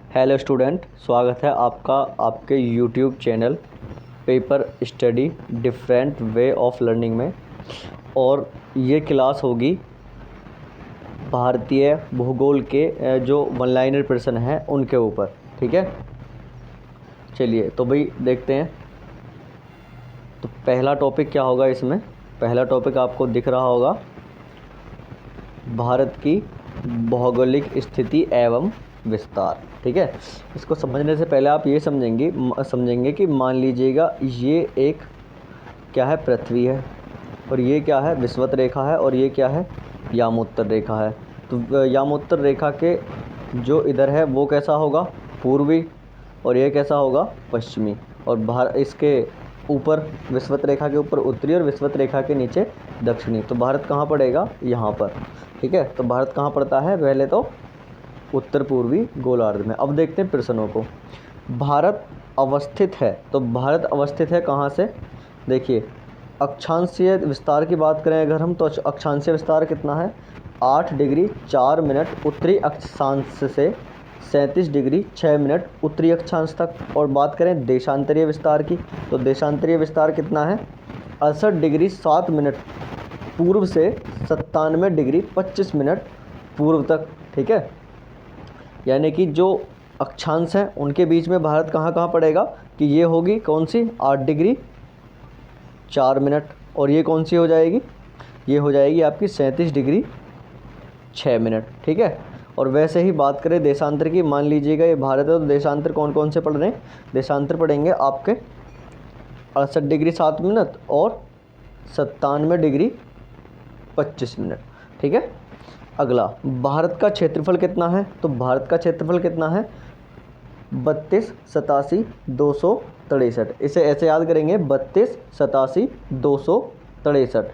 Hello student, स्वागत है आपका आपके YouTube channel paper study different way of learning में। और ये क्लास होगी भारतीय भूगोल के जो वन लाइनर प्रश्न हैं उनके ऊपर। ठीक है, चलिए तो भाई देखते हैं। तो पहला टॉपिक क्या होगा इसमें? पहला टॉपिक आपको दिख रहा होगा, भारत की भौगोलिक स्थिति एवं विस्तार। ठीक है, इसको समझने से पहले आप ये समझेंगे कि मान लीजिएगा ये एक क्या है, पृथ्वी है, और ये क्या है, विषुवत रेखा है, और ये क्या है, यामोत्तर रेखा है। तो यामोत्तर रेखा के जो इधर है वो कैसा होगा, पूर्वी, और ये कैसा होगा, पश्चिमी। और इसके ऊपर विषुवत रेखा के ऊपर उत्तरी और विषुवत रेखा के नीचे दक्षिणी। तो भारत कहाँ पड़ेगा, यहाँ पर। ठीक है, तो भारत कहाँ पड़ता है, पहले तो उत्तर पूर्वी गोलार्ध में। अब देखते हैं प्रश्नों को। भारत अवस्थित है, तो भारत अवस्थित है कहाँ से? देखिए, अक्षांशीय विस्तार की बात करें अगर हम, तो अक्षांशीय विस्तार कितना है, 8 डिग्री 4 मिनट उत्तरी अक्षांश से 37 डिग्री 6 मिनट उत्तरी अक्षांश तक। और बात करें देशांतरीय विस्तार की, तो देशांतरीय विस्तार कितना है, 68 डिग्री 7 मिनट पूर्व से 97 डिग्री 25 मिनट पूर्व तक। ठीक है, यानी कि जो अक्षांश हैं उनके बीच में भारत कहाँ कहाँ पड़ेगा, कि ये होगी कौन सी, 8 डिग्री 4 मिनट, और ये कौन सी हो जाएगी, ये हो जाएगी आपकी 37 डिग्री 6 मिनट। ठीक है, और वैसे ही बात करें देशांतर की, मान लीजिएगा ये भारत है, तो देशांतर कौन कौन से पड़ रहे हैं, देशांतर पड़ेंगे आपके 68 डिग्री 7 मिनट और 97 डिग्री 25 मिनट। ठीक है, अगला, भारत का क्षेत्रफल कितना है, तो भारत का क्षेत्रफल कितना है, 32 87 263। इसे ऐसे याद करेंगे, 32 87 263,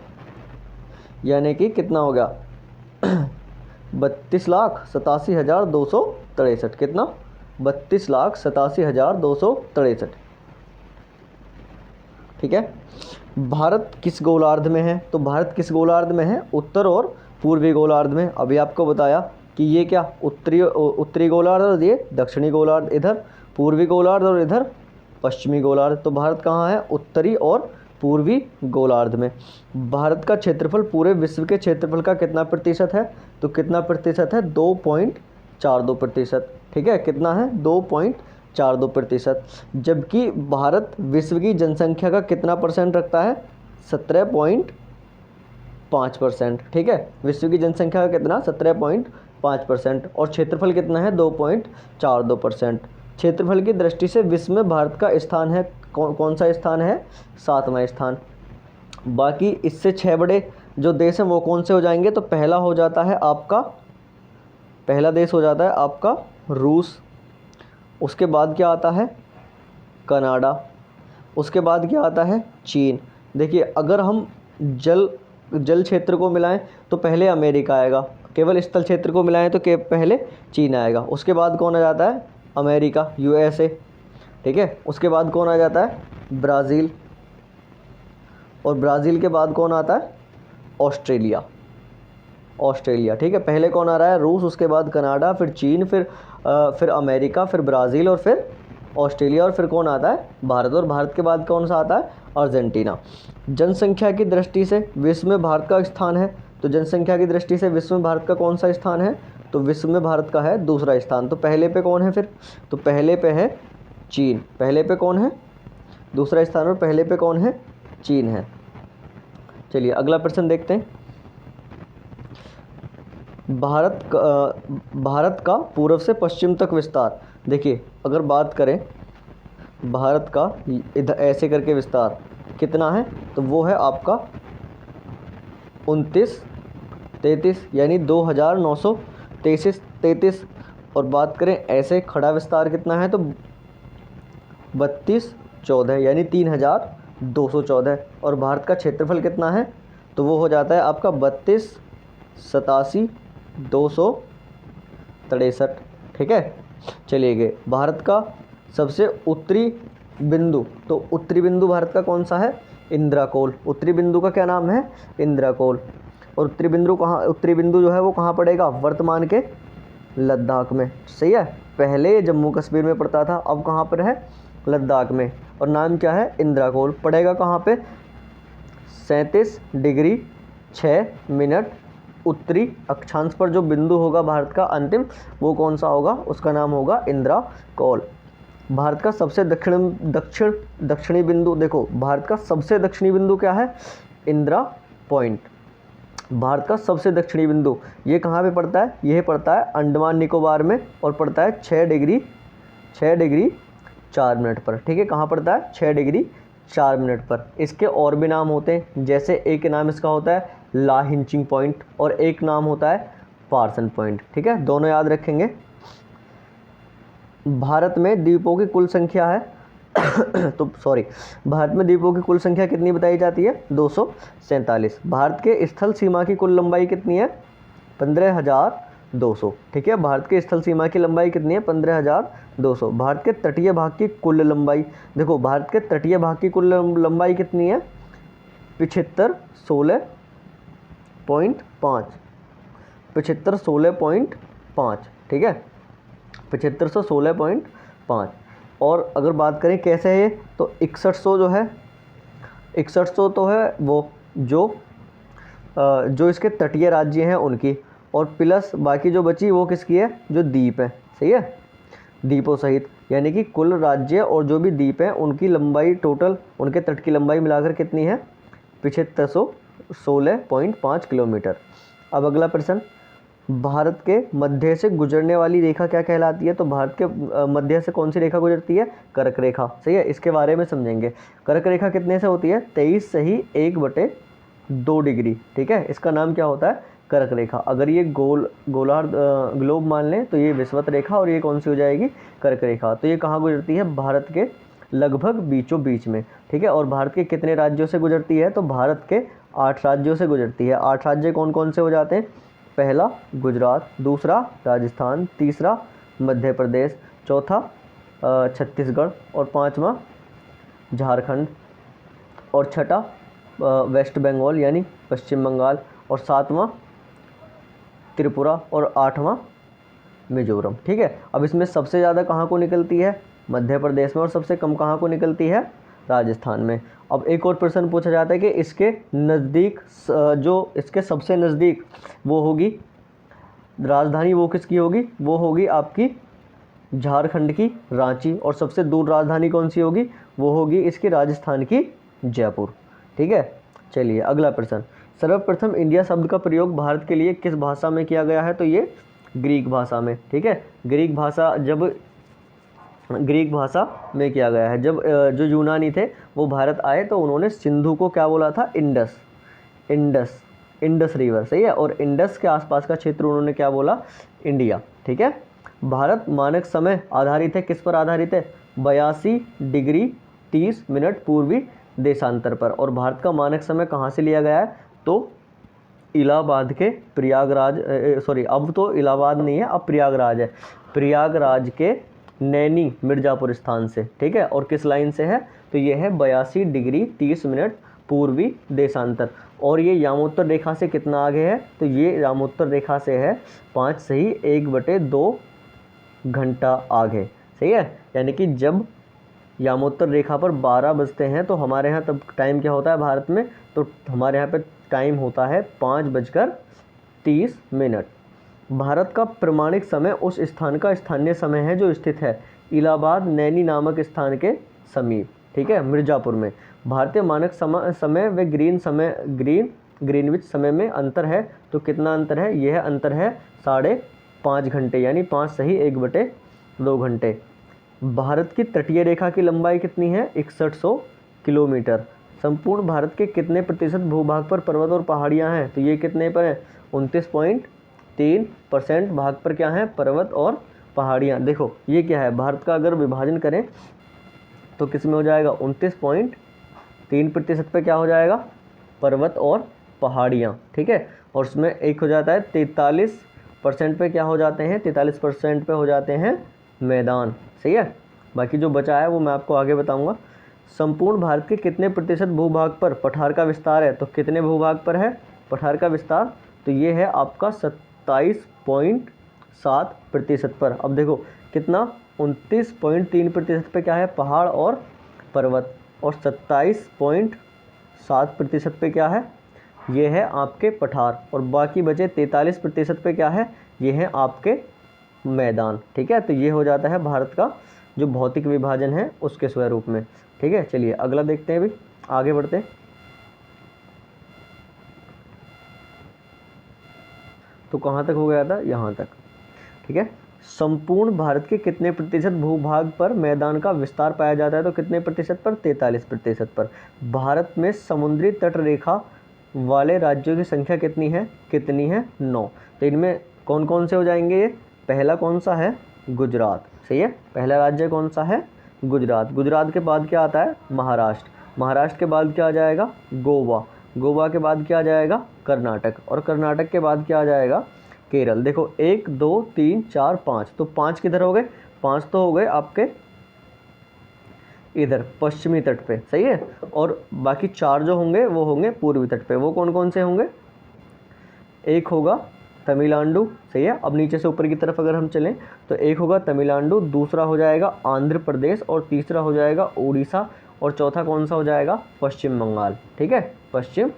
यानी कि कितना हो गया 32,87,263। कितना, 32,87,263। ठीक है, भारत किस गोलार्ध में है, तो भारत किस गोलार्ध में है, उत्तर और पूर्वी गोलार्ध में। अभी आपको बताया कि ये क्या उत्तरी गोलार्ध और ये दक्षिणी गोलार्ध, इधर पूर्वी गोलार्ध और इधर पश्चिमी गोलार्ध। तो भारत कहाँ है, उत्तरी और पूर्वी गोलार्ध में। भारत का क्षेत्रफल पूरे विश्व के क्षेत्रफल का कितना प्रतिशत है, तो कितना प्रतिशत है, 2.42%। ठीक है, कितना है, 2.42%। जबकि भारत विश्व की जनसंख्या का कितना परसेंट रखता है, 17.5%। ठीक है, विश्व की जनसंख्या का कितना, 17.5%, और क्षेत्रफल कितना है, 2.42%। क्षेत्रफल की दृष्टि से विश्व में भारत का स्थान है कौन सा स्थान है, 7वां स्थान। बाकी इससे 6 बड़े जो देश हैं वो कौन से हो जाएंगे, तो पहला हो जाता है आपका, पहला देश हो जाता है आपका रूस। उसके बाद क्या आता है, कनाडा। उसके बाद क्या आता है, चीन। देखिए, अगर हम जल क्षेत्र को मिलाएं तो पहले अमेरिका आएगा, केवल स्थल क्षेत्र को मिलाएं तो पहले चीन आएगा। उसके बाद कौन आ जाता है, अमेरिका, USA। ठीक है, उसके बाद कौन आ जाता है, ब्राज़ील, और ब्राज़ील के बाद कौन आता है, ऑस्ट्रेलिया। ठीक है, पहले कौन आ रहा है, रूस, उसके बाद कनाडा, फिर चीन, फिर अमेरिका, फिर ब्राज़ील, और फिर ऑस्ट्रेलिया, और फिर कौन आता है, भारत। और भारत के बाद कौन सा आता है, अर्जेंटीना। जनसंख्या की दृष्टि से विश्व में भारत का स्थान है, तो जनसंख्या की दृष्टि से विश्व में भारत का कौन सा स्थान है, तो विश्व में भारत का है दूसरा स्थान। तो पहले पे कौन है फिर, तो पहले पे है चीन। पहले पे कौन है, दूसरा स्थान, और पहले पे कौन है, चीन है। चलिए अगला प्रश्न देखते हैं। भारत का पूर्व से पश्चिम तक विस्तार। देखिए, अगर बात करें भारत का इधर ऐसे करके विस्तार कितना है, तो वो है आपका 2933, यानी 2933। और बात करें ऐसे खड़ा विस्तार कितना है, तो 3214, यानी 3214। और भारत का क्षेत्रफल कितना है, तो वो हो जाता है आपका 32,87,263। ठीक है, चलिए गए भारत का सबसे उत्तरी बिंदु, तो उत्तरी बिंदु भारत का कौन सा है, इंद्राकोल। उत्तरी बिंदु का क्या नाम है, इंद्राकोल। और उत्तरी बिंदु जो है वो कहाँ पड़ेगा, वर्तमान के लद्दाख में। सही है, पहले ये जम्मू कश्मीर में पड़ता था, अब कहाँ पर है, लद्दाख में। और नाम क्या है, इंद्राकोल। पड़ेगा कहाँ पे, 37 डिग्री 6 मिनट उत्तरी अक्षांश पर जो बिंदु होगा भारत का अंतिम, वो कौन सा होगा, उसका नाम होगा इंद्राकोल। भारत का सबसे दक्षिणी बिंदु, देखो भारत का सबसे दक्षिणी बिंदु क्या है, इंदिरा पॉइंट। भारत का सबसे दक्षिणी बिंदु ये कहाँ पे पड़ता है, यह पड़ता है अंडमान निकोबार में और पड़ता है 6 डिग्री 4 मिनट पर। ठीक है, कहाँ पड़ता है, 6 डिग्री 4 मिनट पर। इसके और भी नाम होते हैं, जैसे एक नाम इसका होता है ला हिंचिंग पॉइंट और एक नाम होता है पार्सन पॉइंट। ठीक है, दोनों याद रखेंगे। भारत में द्वीपों की कुल संख्या है तो भारत में द्वीपों की कुल संख्या कितनी बताई जाती है, 247। भारत के स्थल सीमा की कुल लंबाई कितनी है, 15,200। ठीक है, भारत के स्थल सीमा की लंबाई कितनी है, 15,200। भारत के तटीय भाग की कुल लंबाई, देखो भारत के तटीय भाग की कुल लंबाई कितनी है, 7516.5 7516.5। ठीक है, 7516.5। और अगर बात करें कैसे है, तो 6100 जो है, 6100 तो है वो जो इसके तटीय राज्य हैं उनकी, और प्लस बाकी जो बची वो किसकी है, जो द्वीप है। सही है, द्वीपों सहित, यानी कि कुल राज्य और जो भी द्वीप हैं उनकी लंबाई टोटल, उनके तट की लंबाई मिलाकर कितनी है, 7516.5 किलोमीटर। अब अगला प्रश्न, भारत के मध्य से गुजरने वाली रेखा क्या कहलाती है, तो भारत के मध्य से कौन सी रेखा गुजरती है, कर्क रेखा। सही है, इसके बारे में समझेंगे। कर्क रेखा कितने से होती है, 23 सही 1/2 डिग्री। ठीक है, इसका नाम क्या होता है, कर्क रेखा। अगर ये गोलार्ध ग्लोब मान लें तो ये विषुवत रेखा, और ये कौन सी हो जाएगी, कर्क रेखा। तो ये कहाँ गुजरती है, भारत के लगभग बीचों बीच में। ठीक है, और भारत के कितने राज्यों से गुजरती है, तो भारत के 8 राज्यों से गुजरती है। 8 राज्य कौन कौन से हो जाते हैं, पहला गुजरात, दूसरा राजस्थान, तीसरा मध्य प्रदेश, चौथा छत्तीसगढ़, और पांचवा झारखंड, और छठा वेस्ट बंगाल यानी पश्चिम बंगाल, और सातवां त्रिपुरा, और आठवां मिजोरम। ठीक है, अब इसमें सबसे ज़्यादा कहाँ को निकलती है, मध्य प्रदेश में, और सबसे कम कहाँ को निकलती है, राजस्थान में। अब एक और प्रश्न पूछा जाता है कि इसके नज़दीक, जो इसके सबसे नज़दीक वो होगी राजधानी, वो किसकी होगी, वो होगी आपकी झारखंड की रांची, और सबसे दूर राजधानी कौन सी होगी, वो होगी इसकी राजस्थान की जयपुर। ठीक है, चलिए अगला प्रश्न, सर्वप्रथम इंडिया शब्द का प्रयोग भारत के लिए किस भाषा में किया गया है, तो ये ग्रीक भाषा में। ठीक है, ग्रीक भाषा में किया गया है। जब जो यूनानी थे वो भारत आए तो उन्होंने सिंधु को क्या बोला था, इंडस रिवर। सही है, और इंडस के आसपास का क्षेत्र उन्होंने क्या बोला, इंडिया। ठीक है, भारत मानक समय आधारित है, किस पर आधारित है, 82 डिग्री 30 मिनट पूर्वी देशांतर पर। और भारत का मानक समय कहाँ से लिया गया है, तो इलाहाबाद के प्रयागराज, अब तो इलाहाबाद नहीं है, अब प्रयागराज है, प्रयागराज के नैनी मिर्ज़ापुर स्थान से। ठीक है, और किस लाइन से है, तो ये है 82 डिग्री 30 मिनट पूर्वी देशांतर। और ये यामोत्तर रेखा से कितना आगे है, तो ये यामोत्तर रेखा से है 5 सही 1/2 घंटा आगे। सही है, यानी कि जब यामोत्तर रेखा पर 12 बजते हैं तो हमारे यहाँ तब टाइम क्या होता है भारत में, तो हमारे यहाँ पे टाइम होता है 5:30। भारत का प्रमाणिक समय उस स्थान का स्थानीय समय है जो स्थित है इलाहाबाद नैनी नामक स्थान के समीप। ठीक है, मिर्ज़ापुर में। भारतीय मानक समय व ग्रीनविच समय में अंतर है, तो कितना अंतर है, यह अंतर है 5.5 घंटे, यानी 5 सही 1/2 घंटे। भारत की तटीय रेखा की लंबाई कितनी है, 6100 किलोमीटर। संपूर्ण भारत के कितने प्रतिशत भूभाग पर पर्वत और पहाड़ियाँ हैं, तो ये कितने पर है, 29.3% भाग पर क्या है, पर्वत और पहाड़ियाँ। देखो ये क्या है, भारत का अगर विभाजन करें तो किस में हो जाएगा, 29.3% पे क्या हो जाएगा, पर्वत और पहाड़ियाँ। ठीक है, और उसमें एक हो जाता है 43% पे क्या हो जाते हैं, 43% पे हो जाते हैं मैदान। सही है, बाकी जो बचा है वो मैं आपको आगे बताऊंगा। संपूर्ण भारत के कितने प्रतिशत भूभाग पर पठार का विस्तार है, तो कितने भूभाग पर है पठार का विस्तार, तो ये है आपका 27.7 29.7% पर। अब देखो कितना 29.3% पे क्या है, पहाड़ और पर्वत, और 27.7% पे क्या है, ये है आपके पठार, और बाकी बचे 43% पे क्या है, ये हैं आपके मैदान। ठीक है, तो ये हो जाता है भारत का जो भौतिक विभाजन है उसके स्वरूप में। ठीक है, चलिए अगला देखते हैं, अभी आगे बढ़ते हैं। तो कहाँ तक हो गया था, यहाँ तक। ठीक है, संपूर्ण भारत के कितने प्रतिशत भूभाग पर मैदान का विस्तार पाया जाता है, तो कितने प्रतिशत पर, 43% पर। भारत में समुद्री तट रेखा वाले राज्यों की संख्या कितनी है, 9। तो इनमें कौन कौन से हो जाएंगे ये, पहला कौन सा है, गुजरात। सही है, पहला राज्य कौन सा है, गुजरात। गुजरात के बाद क्या आता है, महाराष्ट्र। महाराष्ट्र के बाद क्या आ जाएगा, गोवा। गोवा के बाद क्या आ जाएगा, कर्नाटक। और कर्नाटक के बाद क्या आ जाएगा, केरल। देखो 1 2 3 4 5, तो 5 किधर हो गए, 5 तो हो गए आपके इधर पश्चिमी तट पे। सही है, और बाकी 4 जो होंगे वो होंगे पूर्वी तट पे। वो कौन कौन से होंगे, एक होगा तमिलनाडु। सही है, अब नीचे से ऊपर की तरफ अगर हम चलें तो एक होगा तमिलनाडु, दूसरा हो जाएगा आंध्र प्रदेश, और तीसरा हो जाएगा उड़ीसा, और चौथा कौन सा हो जाएगा, पश्चिम बंगाल। ठीक है, पश्चिम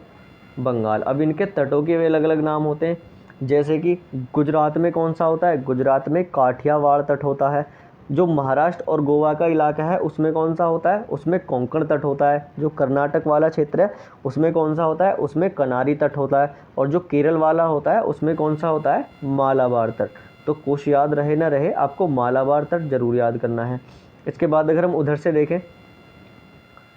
बंगाल। अब इनके तटों के अलग अलग नाम होते हैं, जैसे कि गुजरात में कौन सा होता है, गुजरात में काठियावाड़ तट होता है। जो महाराष्ट्र और गोवा का इलाका है उसमें कौन सा होता है, उसमें कोंकण तट होता है। जो कर्नाटक वाला क्षेत्र है उसमें कौन सा होता है, उसमें कनारी तट होता है। और जो केरल वाला होता है उसमें कौन सा होता है, मालाबार तट। तो कुछ याद रहे ना रहे, आपको मालाबार तट जरूर याद करना है। इसके बाद अगर हम उधर से देखें,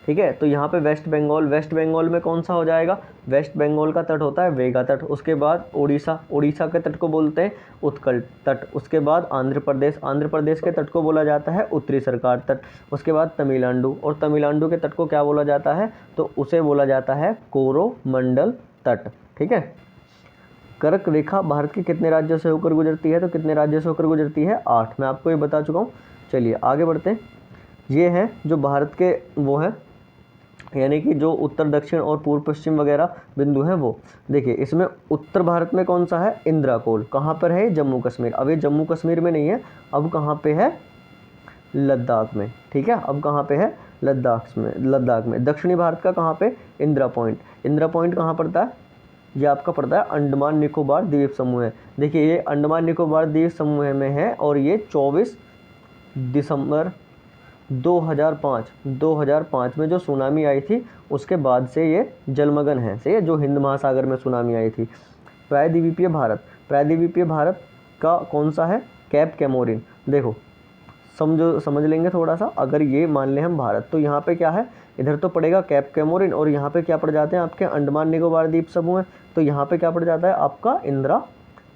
ठीक है, तो यहाँ पे वेस्ट बंगाल। वेस्ट बंगाल में कौन सा हो जाएगा, वेस्ट बंगाल का तट होता है वेगा तट। उसके बाद उड़ीसा, उड़ीसा के तट को बोलते हैं उत्कल तट। उसके बाद आंध्र प्रदेश, आंध्र प्रदेश के तट को बोला जाता है उत्तरी सरकार तट। उसके बाद तमिलनाडु, और तमिलनाडु के तट को क्या बोला जाता है, तो उसे बोला जाता है कोरोमंडल तट। ठीक है, कर्क रेखा भारत के कितने राज्यों से होकर गुजरती है, तो कितने राज्यों से होकर गुजरती है, 8। मैं आपको ये बता चुका हूँ। चलिए आगे बढ़ते हैं। ये है जो भारत के वो है, यानी कि जो उत्तर दक्षिण और पूर्व पश्चिम वगैरह बिंदु हैं वो। देखिए इसमें उत्तर भारत में कौन सा है, इंद्राकोल। कहाँ पर है, जम्मू कश्मीर। अब ये जम्मू कश्मीर में नहीं है, अब कहाँ पे है, लद्दाख में। ठीक है, अब कहाँ पे है, लद्दाख में। लद्दाख में। दक्षिणी भारत का कहाँ पे, इंदिरा पॉइंट। इंदिरा पॉइंट कहाँ पड़ता है, ये आपका पड़ता है अंडमान निकोबार द्वीप समूह है। देखिए ये अंडमान निकोबार द्वीप समूह में है, और ये 24 दिसंबर 2005 में जो सुनामी आई थी उसके बाद से ये जलमग्न है। सही है, जो हिंद महासागर में सुनामी आई थी। प्रायद्वीपीय भारत, प्रायद्वीपीय भारत का कौन सा है, कैप कैमोरिन। देखो समझ लेंगे थोड़ा सा। अगर ये मान लें हम भारत, तो यहाँ पे क्या है, इधर तो पड़ेगा कैप कैमोरिन, और यहाँ पे क्या पड़ जाते हैं आपके अंडमान निकोबार द्वीप समूह है। तो यहाँ पे क्या पड़ जाता है आपका इंदिरा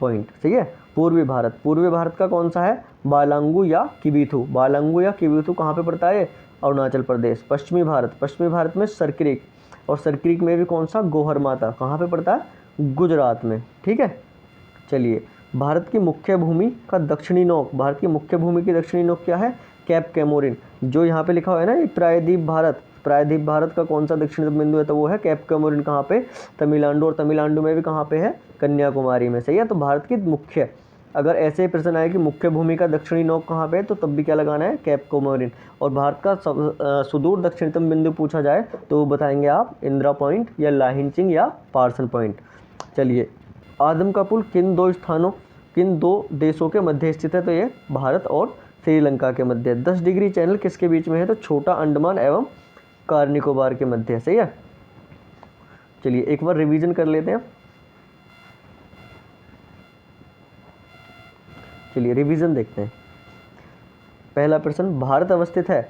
पॉइंट। सही है, पूर्वी भारत, पूर्वी भारत का कौन सा है, बालांगू या किबीथू। बालांगू या किबीथू कहाँ पे पड़ता है, अरुणाचल प्रदेश। पश्चिमी भारत, पश्चिमी भारत में सरक्रीक, और सरक्रीक में भी कौन सा, गोहर माता। कहाँ पे पड़ता है, गुजरात में। ठीक है, चलिए भारत की मुख्य भूमि का दक्षिणी नोक, भारत की मुख्य भूमि की दक्षिणी नोक क्या है, कैप कैमोरिन। जो यहाँ पे लिखा हुआ है ना ये प्रायद्वीप भारत, प्रायद्वीप भारत का कौन सा दक्षिणी बिंदु है, तो वो है कैप कैमोरिन। कहाँ पे, तमिलनाडु, और तमिलनाडु में भी कहाँ पे है, कन्याकुमारी में। सही है, तो भारत की मुख्य, अगर ऐसे ही प्रश्न आए कि मुख्य भूमि का दक्षिणी नोक कहाँ पे है, तो तब भी क्या लगाना है, कैप कैमोरिन। और भारत का सुदूर दक्षिणतम बिंदु पूछा जाए तो वो बताएंगे आप इंदिरा पॉइंट, या लाहिंचिंग, या पार्सन पॉइंट। चलिए आदम का पुल किन दो देशों के मध्य स्थित है, तो ये भारत और श्रीलंका के मध्य। 10 डिग्री चैनल किसके बीच में है, तो छोटा अंडमान एवं कार निकोबार के मध्य। सही है, चलिए एक बार रिवीजन कर लेते हैं। चलिए रिवीजन देखते हैं। पहला प्रश्न, भारत अवस्थित है,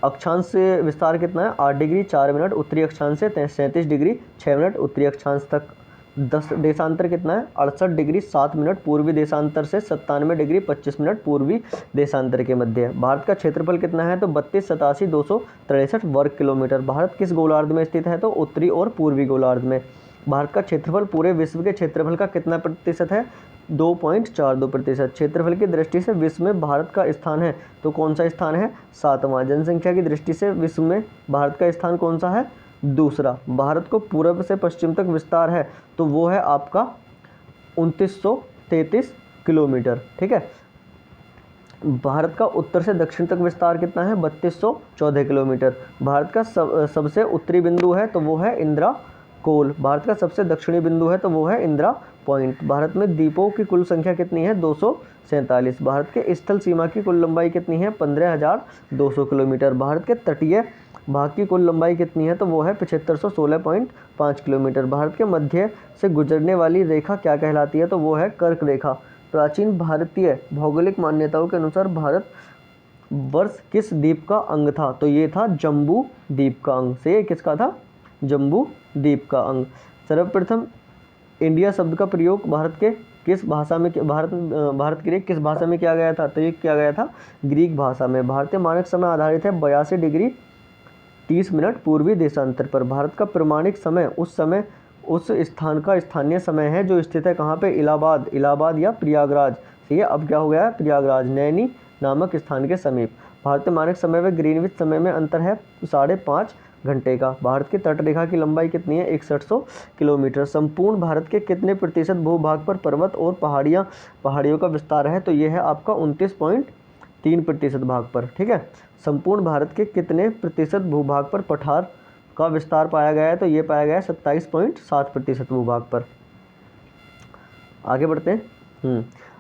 अक्षांश से विस्तार कितना है, 8 डिग्री 4 मिनट उत्तरी अक्षांश से 37 डिग्री 6 मिनट उत्तरी अक्षांश तक। देशांतर कितना है, 68 डिग्री 7 मिनट पूर्वी देशांतर से 97 डिग्री 25 मिनट पूर्वी देशांतर के मध्य। भारत का क्षेत्रफल कितना है, तो 32,87,263 वर्ग किलोमीटर। भारत किस गोलार्ध में स्थित है, तो उत्तरी और पूर्वी गोलार्ध में। भारत का क्षेत्रफल पूरे विश्व के क्षेत्रफल का कितना प्रतिशत है, 2.42%। क्षेत्रफल की दृष्टि से विश्व में भारत का स्थान है, तो कौन सा स्थान है, 7वां। जनसंख्या की दृष्टि से विश्व में भारत का स्थान कौन सा है, दूसरा। भारत को पूर्व से पश्चिम तक विस्तार है, तो वो है आपका 2933 किलोमीटर। ठीक है। भारत का उत्तर से दक्षिण तक विस्तार कितना है? 3214 किलोमीटर। भारत का सबसे उत्तरी बिंदु है तो वो है इंदिरा कोल। भारत का सबसे दक्षिणी बिंदु है तो वो है इंदिरा पॉइंट। भारत में द्वीपों की कुल संख्या कितनी है? 247। भारत के स्थल सीमा की कुल लंबाई कितनी है? 15,200 किलोमीटर। भारत के तटीय भाग की कुल लंबाई कितनी है? तो वो है 7516.5 किलोमीटर। भारत के मध्य से गुजरने वाली रेखा क्या कहलाती है? तो वो है कर्क रेखा। प्राचीन भारतीय भौगोलिक मान्यताओं के अनुसार भारत वर्ष किस द्वीप का अंग था? तो ये था जम्बू द्वीप का अंग। से किसका था? जम्बू द्वीप का अंग। सर्वप्रथम इंडिया शब्द का प्रयोग भारत के किस भाषा में भारत के लिए किस भाषा में किया गया था? तो ये किया गया था ग्रीक भाषा में। भारतीय मानक समय आधारित है 82 डिग्री 30 मिनट पूर्वी देशांतर पर। भारत का प्रमाणिक समय उस स्थान का स्थानीय समय है जो स्थित है कहाँ पे? इलाहाबाद या प्रयागराज। ठीक है, अब क्या हो गया है? प्रयागराज नैनी नामक स्थान के समीप। भारतीय मानक समय व ग्रीनविच समय में अंतर है 5.5 घंटे का। भारत की तटरेखा की लंबाई कितनी है? 6100 किलोमीटर। संपूर्ण भारत के कितने प्रतिशत भूभाग पर पर्वत और पहाड़ियों का विस्तार है? तो ये है आपका 29.3% भाग पर। ठीक है। संपूर्ण भारत के कितने प्रतिशत भूभाग पर पठार का विस्तार पाया गया है? तो ये पाया गया है 27.7% भूभाग पर। आगे बढ़ते हैं।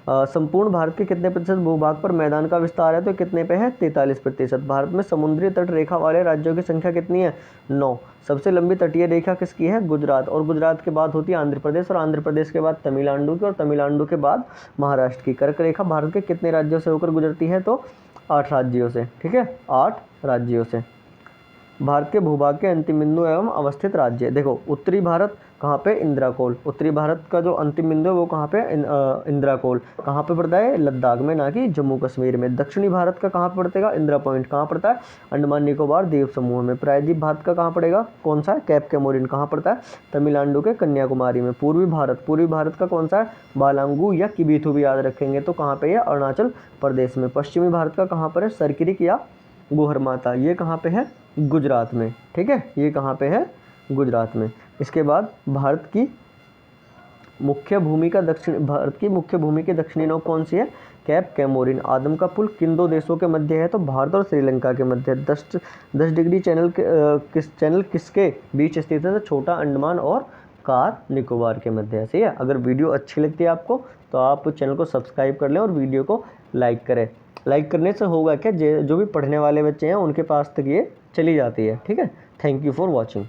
संपूर्ण भारत के कितने प्रतिशत भूभाग पर मैदान का विस्तार है? तो कितने पे है? 43%। भारत में समुद्री तट रेखा वाले राज्यों की संख्या कितनी है? 9। सबसे लंबी तटीय रेखा किसकी है? गुजरात। और गुजरात के बाद होती है आंध्र प्रदेश, और आंध्र प्रदेश के बाद तमिलनाडु की, और तमिलनाडु के बाद महाराष्ट्र की। कर्क रेखा भारत के कितने राज्यों से होकर गुजरती है? तो 8 राज्यों से। ठीक है, 8 राज्यों से। भारत के भूभाग के अंतिम बिंदु एवं अवस्थित राज्य। देखो, उत्तरी भारत कहाँ पे? इंदिरा कोल। उत्तरी भारत का जो अंतिम बिंदु है वो कहाँ पे? इंदिरा कोल। कहाँ पे पड़ता है? लद्दाख में, ना कि जम्मू कश्मीर में। दक्षिणी भारत का कहाँ पे पड़ेगा? इंदिरा पॉइंट। कहाँ पड़ता है? अंडमान निकोबार द्वीप समूह में। प्रायद्वीप भारत का कहाँ पड़ेगा? कौन सा है? Cap Comorin. कहाँ पड़ता है? तमिलनाडु के कन्याकुमारी में। पूर्वी भारत का कौन सा है? बालांगू या किबीथू भी याद रखेंगे तो कहाँ पे है? अरुणाचल प्रदेश में। पश्चिमी भारत का कहाँ पर है? सरकिरिक या गोहरमाता। ये कहाँ पे है? गुजरात में। ठीक है, ये कहाँ पे है? गुजरात में। इसके बाद भारत की मुख्य भूमि के दक्षिणी नोक कौन सी है? Cap Comorin. आदम का पुल किन दो देशों के मध्य है? तो भारत और श्रीलंका के मध्य। 10 डिग्री चैनल किसके बीच स्थित है? तो छोटा अंडमान और कार निकोबार के मध्य है। सही है। अगर वीडियो अच्छी लगती है आपको तो आप चैनल को सब्सक्राइब कर लें और वीडियो को लाइक करें। लाइक करने से होगा क्या? जो भी पढ़ने वाले बच्चे हैं उनके पास तक ये चली जाती है। ठीक है। Thank you for watching.